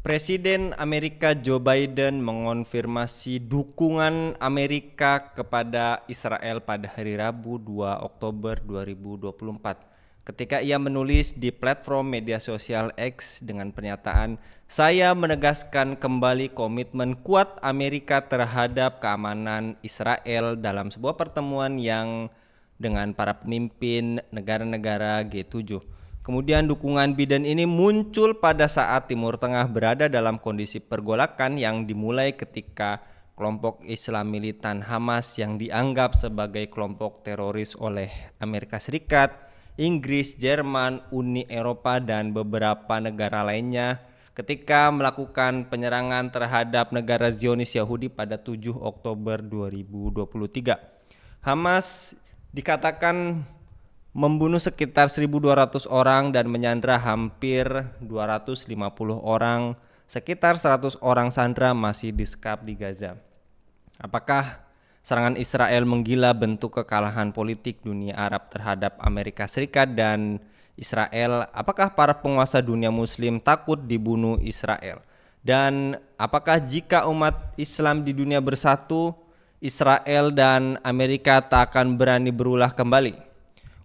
Presiden Amerika Joe Biden mengonfirmasi dukungan Amerika kepada Israel pada hari Rabu 2 Oktober 2024 ketika ia menulis di platform media sosial X dengan pernyataan, "Saya menegaskan kembali komitmen kuat Amerika terhadap keamanan Israel dalam sebuah pertemuan yang dengan para pemimpin negara-negara G7." Kemudian dukungan Biden ini muncul pada saat Timur Tengah berada dalam kondisi pergolakan yang dimulai ketika kelompok Islam militan Hamas yang dianggap sebagai kelompok teroris oleh Amerika Serikat, Inggris, Jerman, Uni Eropa, dan beberapa negara lainnya ketika melakukan penyerangan terhadap negara Zionis Yahudi pada 7 Oktober 2023. Hamas dikatakan membunuh sekitar 1.200 orang dan menyandra hampir 250 orang. Sekitar 100 orang sandera masih disekap di Gaza. Apakah serangan Israel menggila bentuk kekalahan politik dunia Arab terhadap Amerika Serikat dan Israel? Apakah para penguasa dunia Muslim takut dibunuh Israel? Dan apakah jika umat Islam di dunia bersatu, Israel dan Amerika tak akan berani berulah kembali?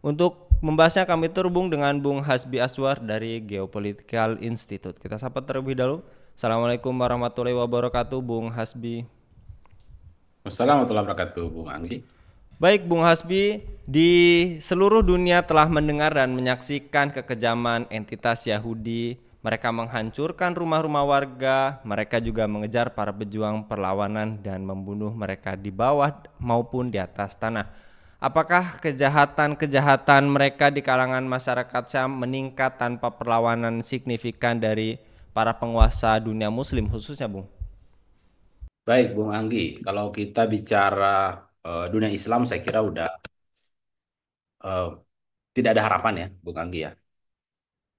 Untuk membahasnya kami terhubung dengan Bung Hasbi Aswar dari Geopolitical Institute. Kita sapa terlebih dahulu. Assalamualaikum warahmatullahi wabarakatuh, Bung Hasbi. Wassalamualaikum warahmatullahi wabarakatuh, Bung Anggi. Baik, Bung Hasbi, di seluruh dunia telah mendengar dan menyaksikan kekejaman entitas Yahudi. Mereka menghancurkan rumah-rumah warga, mereka juga mengejar para pejuang perlawanan dan membunuh mereka di bawah maupun di atas tanah. Apakah kejahatan-kejahatan mereka di kalangan masyarakat Syam meningkat tanpa perlawanan signifikan dari para penguasa dunia Muslim khususnya, Bung? Baik, Bung Anggi. Kalau kita bicara dunia Islam, saya kira udah eh, tidak ada harapan ya, Bung Anggi ya.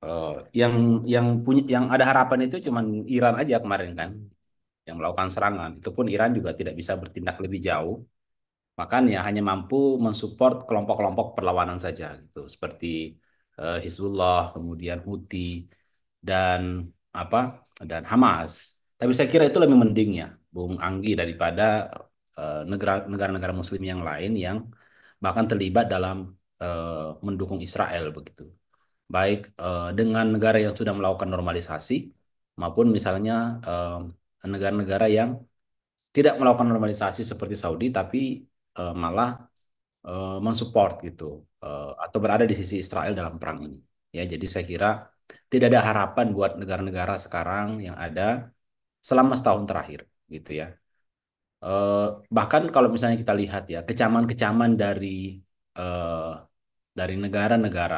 Eh, yang yang ada harapan itu cuman Iran aja kemarin kan, yang melakukan serangan. Itu pun Iran juga tidak bisa bertindak lebih jauh. Makanya hanya mampu mensupport kelompok-kelompok perlawanan saja gitu, seperti Hizbullah, kemudian Houthi dan apa Hamas. Tapi saya kira itu lebih mending ya, Bung Anggi, daripada negara-negara Muslim yang lain yang bahkan terlibat dalam mendukung Israel begitu. Baik dengan negara yang sudah melakukan normalisasi maupun misalnya negara-negara yang tidak melakukan normalisasi seperti Saudi tapi malah mensupport gitu atau berada di sisi Israel dalam perang ini. Ya, jadi saya kira tidak ada harapan buat negara-negara sekarang yang ada selama setahun terakhir gitu ya. Eh, Bahkan kalau misalnya kita lihat ya kecaman-kecaman eh, dari negara-negara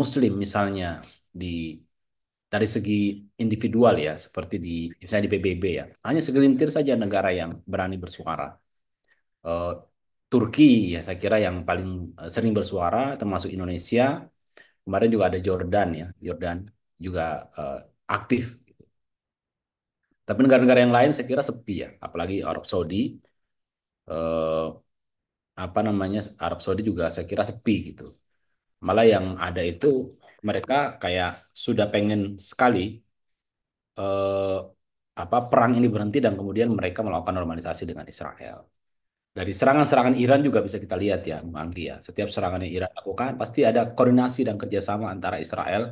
Muslim misalnya di dari segi individual ya seperti di misalnya di PBB ya hanya segelintir saja negara yang berani bersuara. eh, Turki ya saya kira yang paling sering bersuara termasuk Indonesia. Kemarin juga ada Jordan ya, Jordan juga eh, aktif. Tapi negara-negara yang lain saya kira sepi ya, apalagi Arab Saudi. eh, Apa namanya, Arab Saudi juga saya kira sepi gitu. Malah yang ada itu mereka kayak sudah pengen sekali eh, perang ini berhenti dan kemudian mereka melakukan normalisasi dengan Israel. Dari serangan-serangan Iran juga bisa kita lihat ya, Bung Anggi ya. Setiap serangan yang Iran lakukan pasti ada koordinasi dan kerjasama antara Israel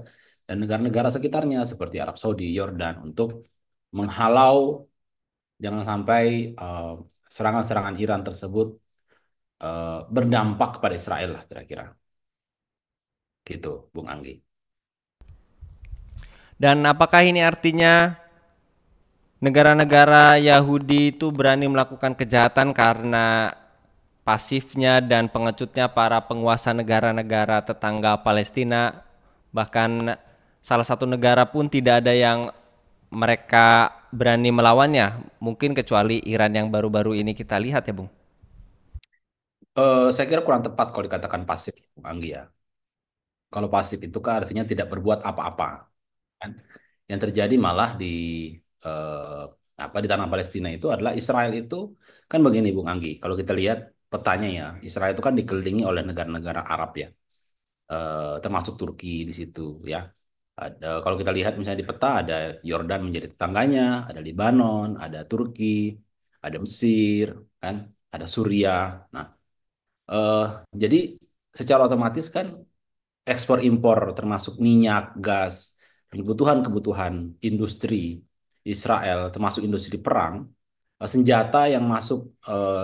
dan negara-negara sekitarnya seperti Arab Saudi, Yordan untuk menghalau jangan sampai serangan-serangan Iran tersebut berdampak kepada Israel lah kira-kira. Gitu, Bung Anggi. Dan apakah ini artinya negara-negara Yahudi itu berani melakukan kejahatan karena pasifnya dan pengecutnya para penguasa negara-negara tetangga Palestina, bahkan salah satu negara pun tidak ada yang mereka berani melawannya, mungkin kecuali Iran yang baru-baru ini kita lihat ya, Bung? Saya kira kurang tepat kalau dikatakan pasif, Bung Anggi ya. Kalau pasif itu kan artinya tidak berbuat apa-apa, kan? Yang terjadi malah eh, di tanah Palestina itu adalah Israel itu kan begini, Bung Anggi. Kalau kita lihat petanya ya, Israel itu kan dikelilingi oleh negara-negara Arab ya, termasuk Turki di situ ya. Kalau kita lihat misalnya di peta ada Yordan menjadi tetangganya, ada Libanon, ada Turki, ada Mesir, kan, ada Suriah. Nah, eh, jadi secara otomatis kan ekspor impor termasuk minyak, gas, dan kebutuhan-kebutuhan industri Israel, termasuk industri perang, senjata yang masuk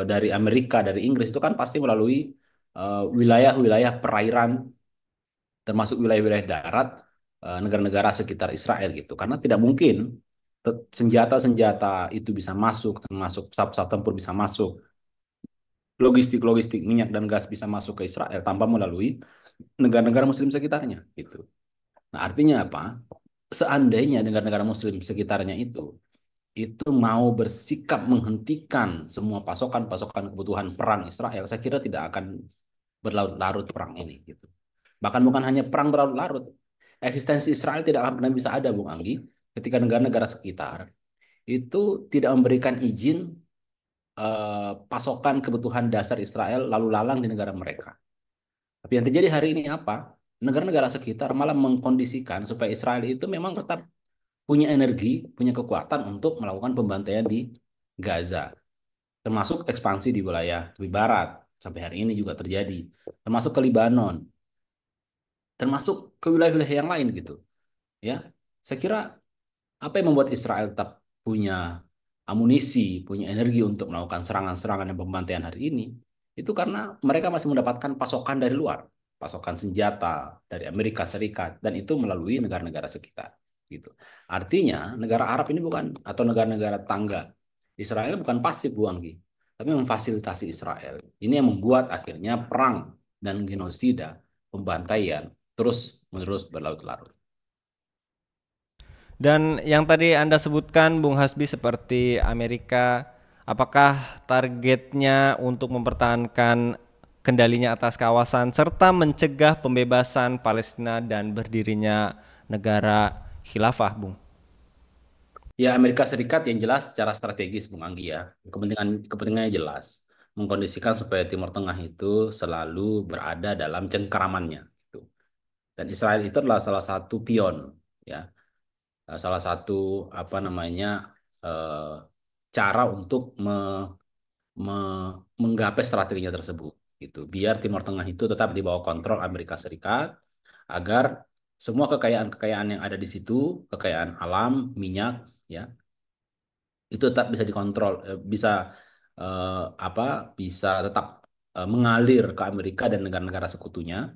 dari Amerika, dari Inggris itu kan pasti melalui wilayah-wilayah perairan, termasuk wilayah-wilayah darat negara-negara sekitar Israel gitu. Karena tidak mungkin senjata-senjata itu bisa masuk, termasuk pesawat-pesawat tempur bisa masuk, logistik-logistik minyak dan gas bisa masuk ke Israel tanpa melalui negara-negara Muslim sekitarnya gitu. Nah, artinya apa? Seandainya negara-negara Muslim sekitarnya itu mau bersikap menghentikan semua pasokan-pasokan kebutuhan perang Israel, saya kira tidak akan berlarut-larut perang ini gitu. Bahkan bukan hanya perang berlarut-larut, eksistensi Israel tidak akan pernah bisa ada, Bung Anggi, ketika negara-negara sekitar itu tidak memberikan izin pasokan kebutuhan dasar Israel lalu lalang di negara mereka. Tapi yang terjadi hari ini apa? Negara-negara sekitar malah mengkondisikan supaya Israel itu memang tetap punya energi, punya kekuatan untuk melakukan pembantaian di Gaza, termasuk ekspansi di wilayah lebih barat sampai hari ini juga terjadi, termasuk ke Libanon, termasuk ke wilayah-wilayah yang lain gitu. Ya, saya kira apa yang membuat Israel tetap punya amunisi, punya energi untuk melakukan serangan-serangan dan pembantaian hari ini, itu karena mereka masih mendapatkan pasokan dari luar, pasokan senjata dari Amerika Serikat, dan itu melalui negara-negara sekitar. Gitu. Artinya negara Arab ini bukan, atau negara-negara tangga Israel bukan pasif, Bu Anggi, tapi memfasilitasi Israel. Ini yang membuat akhirnya perang dan genosida, pembantaian terus menerus berlarut-larut. Dan yang tadi Anda sebutkan Bung Hasbi seperti Amerika, apakah targetnya untuk mempertahankan kendalinya atas kawasan serta mencegah pembebasan Palestina dan berdirinya negara khilafah, Bung? Ya, Amerika Serikat yang jelas secara strategis, Bung Anggi ya. Kepentingannya jelas. Mengkondisikan supaya Timur Tengah itu selalu berada dalam cengkeramannya. Gitu. Dan Israel itu adalah salah satu pion, ya, salah satu apa namanya eh, cara untuk menggapai strateginya tersebut. Gitu. Biar Timur Tengah itu tetap di bawah kontrol Amerika Serikat, agar semua kekayaan-kekayaan yang ada di situ, kekayaan alam, minyak, ya, itu tetap bisa dikontrol, eh, apa bisa tetap mengalir ke Amerika dan negara-negara sekutunya.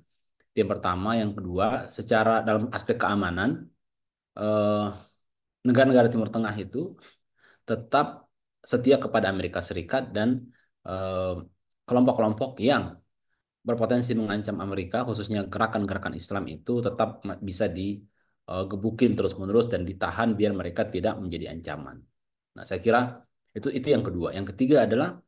Itu yang pertama, yang kedua, secara dalam aspek keamanan, eh, negara-negara Timur Tengah itu tetap setia kepada Amerika Serikat dan eh, kelompok-kelompok yang berpotensi mengancam Amerika, khususnya gerakan-gerakan Islam itu tetap bisa digebukin terus-menerus dan ditahan biar mereka tidak menjadi ancaman. Nah, saya kira itu yang kedua. Yang ketiga adalah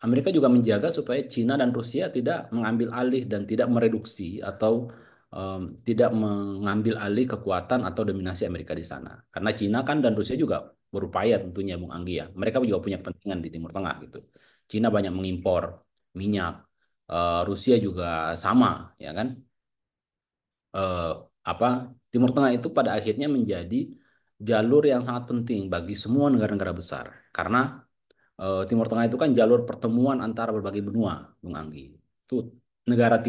Amerika juga menjaga supaya Cina dan Rusia tidak mengambil alih dan tidak mereduksi atau tidak mengambil alih kekuatan atau dominasi Amerika di sana. Karena Cina kan dan Rusia juga berupaya tentunya, Bung Anggi ya. Mereka juga punya kepentingan di Timur Tengah gitu. Cina banyak mengimpor minyak, Rusia juga sama, ya kan? Eh, apa Timur Tengah itu pada akhirnya menjadi jalur yang sangat penting bagi semua negara-negara besar. Karena Timur Tengah itu kan jalur pertemuan antara berbagai benua, Bung Anggi. Itu negara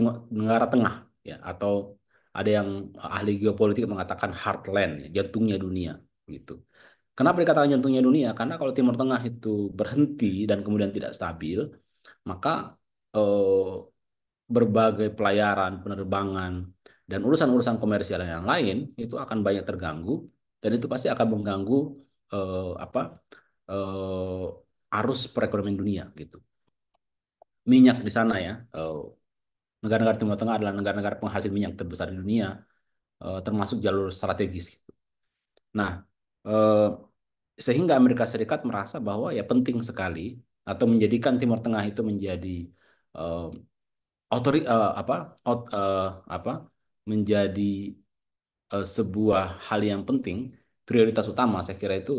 tengah, ya, atau ada yang ahli geopolitik mengatakan heartland, ya, jantungnya dunia, gitu. Kenapa dikatakan jantungnya dunia? Karena kalau Timur Tengah itu berhenti dan kemudian tidak stabil, maka eh, berbagai pelayaran, penerbangan, dan urusan-urusan komersial yang lain itu akan banyak terganggu, dan itu pasti akan mengganggu apa arus perekonomian dunia gitu. Minyak di sana ya, negara-negara Timur Tengah adalah negara-negara penghasil minyak terbesar di dunia, termasuk jalur strategis gitu. Nah, eh, sehingga Amerika Serikat merasa bahwa ya penting sekali atau menjadikan Timur Tengah itu menjadi eh, apa apa menjadi sebuah hal yang penting, prioritas utama. Saya kira itu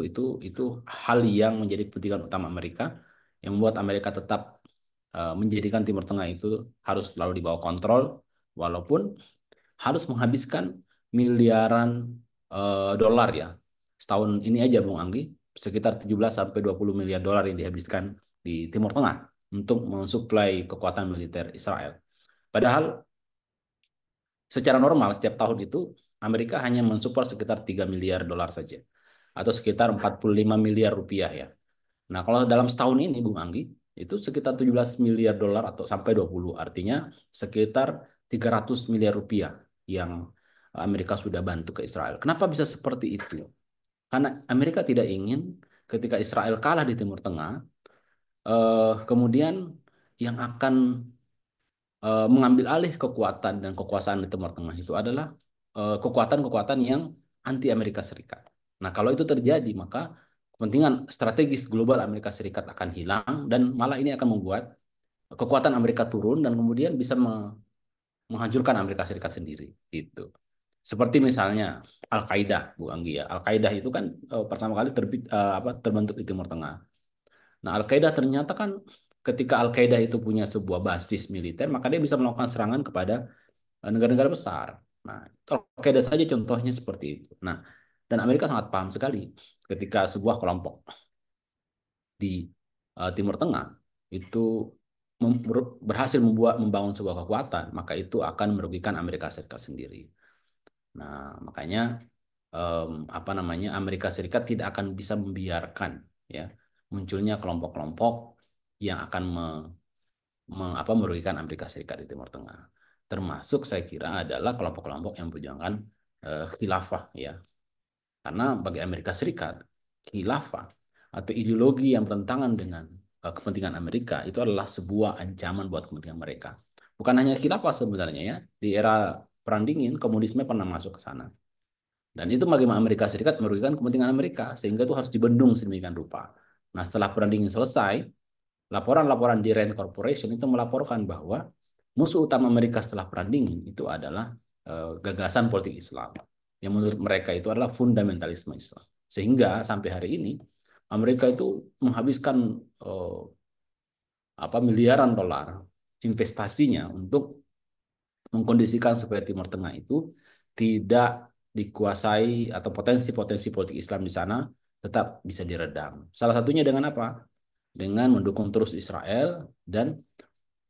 hal yang menjadi kepentingan utama Amerika, yang membuat Amerika tetap menjadikan Timur Tengah itu harus selalu di bawah kontrol, walaupun harus menghabiskan miliaran dolar ya. Setahun ini aja Bung Anggi, sekitar 17 sampai 20 miliar dolar yang dihabiskan di Timur Tengah untuk mensuplai kekuatan militer Israel. Padahal secara normal setiap tahun itu Amerika hanya mensupport sekitar 3 miliar dolar saja atau sekitar 45 miliar rupiah ya. Nah, kalau dalam setahun ini Bung Anggi itu sekitar 17 miliar dolar atau sampai 20, artinya sekitar 300 miliar rupiah yang Amerika sudah bantu ke Israel. Kenapa bisa seperti itu? Karena Amerika tidak ingin ketika Israel kalah di Timur Tengah, kemudian yang akan mengambil alih kekuatan dan kekuasaan di Timur Tengah itu adalah kekuatan-kekuatan yang anti Amerika Serikat. Nah, kalau itu terjadi, maka kepentingan strategis global Amerika Serikat akan hilang dan malah ini akan membuat kekuatan Amerika turun dan kemudian bisa menghancurkan Amerika Serikat sendiri. Gitu. Seperti misalnya Al-Qaeda, Bu Anggi ya. Al-Qaeda itu kan pertama kali terbentuk di Timur Tengah. Nah, Al-Qaeda ternyata kan ketika Al-Qaeda itu punya sebuah basis militer, maka dia bisa melakukan serangan kepada negara-negara besar. Nah, Al-Qaeda saja contohnya seperti itu. Nah, dan Amerika sangat paham sekali ketika sebuah kelompok di Timur Tengah itu berhasil membangun sebuah kekuatan, maka itu akan merugikan Amerika Serikat sendiri. Nah, makanya apa namanya Amerika Serikat tidak akan bisa membiarkan ya munculnya kelompok-kelompok yang akan merugikan Amerika Serikat di Timur Tengah. Termasuk saya kira adalah kelompok-kelompok yang memperjuangkan khilafah ya. Karena bagi Amerika Serikat, khilafah atau ideologi yang bertentangan dengan kepentingan Amerika itu adalah sebuah ancaman buat kepentingan mereka. Bukan hanya khilafah sebenarnya ya, di era Perang Dingin komunisme pernah masuk ke sana. Dan itu bagaimana Amerika Serikat merugikan kepentingan Amerika sehingga itu harus dibendung sedemikian rupa. Nah, setelah Perang Dingin selesai, laporan-laporan di Rand Corporation itu melaporkan bahwa musuh utama Amerika setelah Perang Dingin itu adalah gagasan politik Islam yang menurut mereka itu adalah fundamentalisme Islam. Sehingga sampai hari ini Amerika itu menghabiskan miliaran dolar investasinya untuk mengkondisikan supaya Timur Tengah itu tidak dikuasai atau potensi-potensi politik Islam di sana tetap bisa diredam. Salah satunya dengan apa? Dengan mendukung terus Israel dan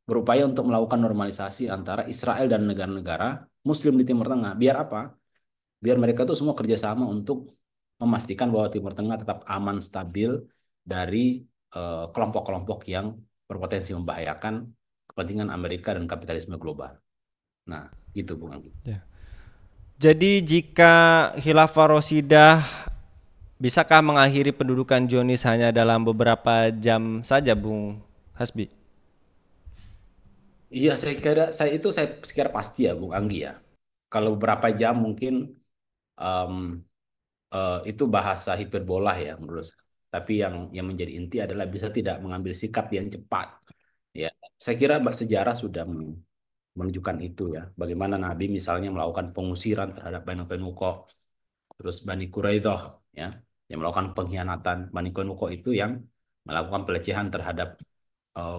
berupaya untuk melakukan normalisasi antara Israel dan negara-negara Muslim di Timur Tengah. Biar apa? Biar mereka tuh semua kerjasama untuk memastikan bahwa Timur Tengah tetap aman, stabil dari kelompok-kelompok yang berpotensi membahayakan kepentingan Amerika dan kapitalisme global. Nah, gitu Bung Anggi. Ya. Jadi jika Khilafah Rosidah bisakah mengakhiri pendudukan Zionis hanya dalam beberapa jam saja, Bung Hasbi? Iya, saya sekira pasti ya, Bung Anggi ya. Kalau beberapa jam mungkin em, itu bahasa hiperbola ya menurut saya. Tapi yang menjadi inti adalah bisa tidak mengambil sikap yang cepat. Ya, saya kira sejarah sudah menunjukkan itu ya. Bagaimana Nabi misalnya melakukan pengusiran terhadap Bani Qainuqa, terus Bani Quraidah ya, yang melakukan pengkhianatan. Bani Qainuqa itu yang melakukan pelecehan terhadap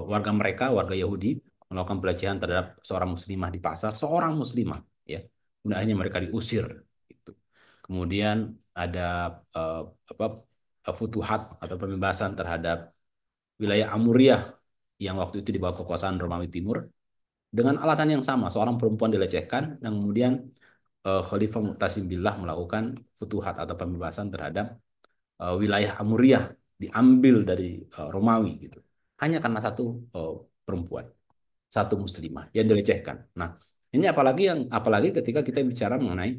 warga mereka, warga Yahudi, melakukan pelecehan terhadap seorang muslimah di pasar, seorang muslimah, ya, kemudian akhirnya mereka diusir. Gitu. Kemudian ada uh, apa futuhat atau pembebasan terhadap wilayah Amuriah yang waktu itu di bawah kekuasaan Romawi Timur dengan alasan yang sama, seorang perempuan dilecehkan dan kemudian Khalifah Mu'tasim Billah melakukan futuhat atau pembebasan terhadap wilayah Amuriah diambil dari Romawi gitu. Hanya karena satu perempuan, satu muslimah yang dilecehkan. Nah, ini apalagi ketika kita bicara mengenai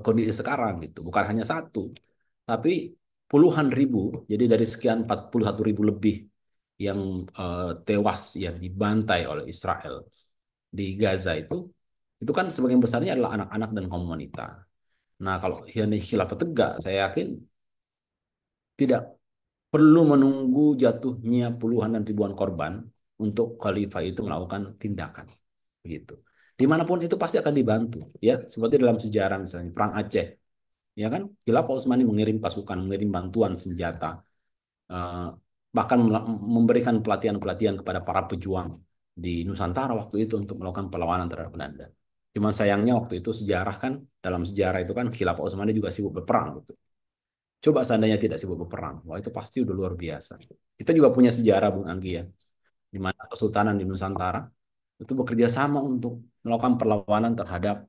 kondisi sekarang gitu, bukan hanya satu, tapi puluhan ribu. Jadi dari sekian 41 ribu lebih yang tewas yang dibantai oleh Israel di Gaza itu kan sebagian besarnya adalah anak-anak dan kaum wanita. Nah, kalau ini khilafah tegak, saya yakin tidak perlu menunggu jatuhnya puluhan dan ribuan korban untuk khalifah itu melakukan tindakan begitu. Dimanapun itu pasti akan dibantu ya, seperti dalam sejarah misalnya perang Aceh ya kan, Khilafah Utsmani mengirim pasukan, mengirim bantuan senjata, eh, bahkan memberikan pelatihan-pelatihan kepada para pejuang di Nusantara waktu itu untuk melakukan perlawanan terhadap Belanda. Cuman sayangnya waktu itu sejarah kan, dalam sejarah itu kan Khilafah Utsmaniyah juga sibuk berperang gitu. Coba seandainya tidak sibuk berperang, wah itu pasti udah luar biasa. Kita juga punya sejarah Bung Anggi ya, di mana Kesultanan di Nusantara itu bekerja sama untuk melakukan perlawanan terhadap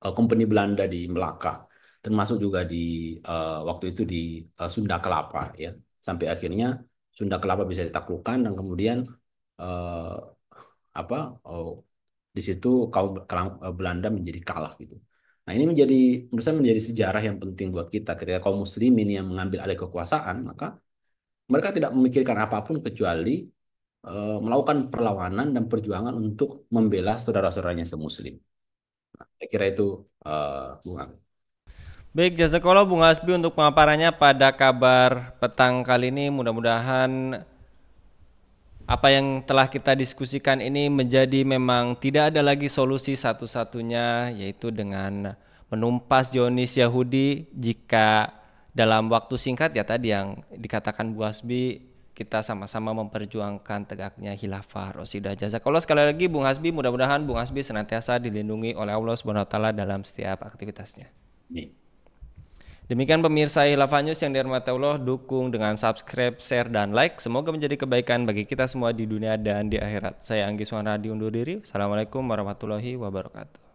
Kompeni Belanda di Melaka, termasuk juga di waktu itu di Sunda Kelapa ya, sampai akhirnya Sunda Kelapa bisa ditaklukkan dan kemudian eh, apa oh, di situ Belanda menjadi kalah gitu. Nah ini menjadi menurut saya menjadi sejarah yang penting buat kita ketika kaum muslimin yang mengambil alih kekuasaan, maka mereka tidak memikirkan apapun kecuali melakukan perlawanan dan perjuangan untuk membela saudara-saudaranya semuslim. Saya kira itu Bung Ang. Baik, jazakallah Bung Hasbi untuk pemaparannya pada kabar petang kali ini. Mudah-mudahan apa yang telah kita diskusikan ini menjadi memang tidak ada lagi solusi satu-satunya, yaitu dengan menumpas Zionis Yahudi. Jika dalam waktu singkat ya tadi yang dikatakan Bu Hasbi, kita sama-sama memperjuangkan tegaknya khilafah Rasyidiyah. Jazakallah sekali lagi Bung Hasbi, mudah-mudahan Bung Hasbi senantiasa dilindungi oleh Allah Subhanahu wa taala dalam setiap aktivitasnya. Nih. Demikian pemirsa Hilafah News yang dirahmati Allah, dukung dengan subscribe, share, dan like. Semoga menjadi kebaikan bagi kita semua di dunia dan di akhirat. Saya Anggi Suwanradi undur diri. Assalamualaikum warahmatullahi wabarakatuh.